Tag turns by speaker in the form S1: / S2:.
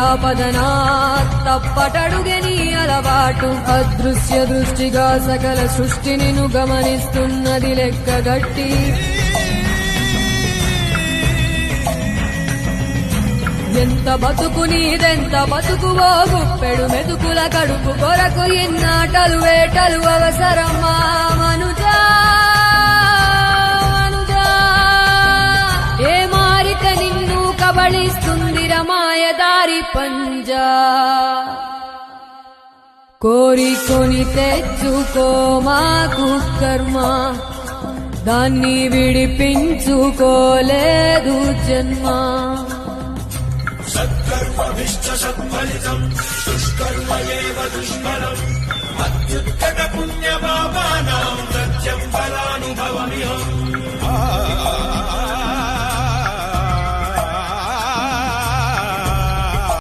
S1: ఆపదనా తప్పటడుగే నీ అలవాటు అదృశ్య దృష్టిగా సకల సృష్టిని గమనిస్తున్నది లెక్కగట్టి ఎంత బతుకు నీదెంత బతుకువో గుప్పెడు మెతుకుల కడుపు కొరకు ఇన్నాటలు వేటలు అవసరమా మనుజా ఏ మారిక నిన్ను కబళిస్తుంది రమాయదారి పంజా కోరికొని తెచ్చుకో మాకు కర్మ దాన్ని విడిపించుకోలేదు జన్మ
S2: సత్కర్మభిష్ట సత్ఫలితం దుష్కర్మ ఏవ దుష్ఫలం అత్యుత్కట పుణ్య పాపానాం సత్యం ఫలానుభవమిహం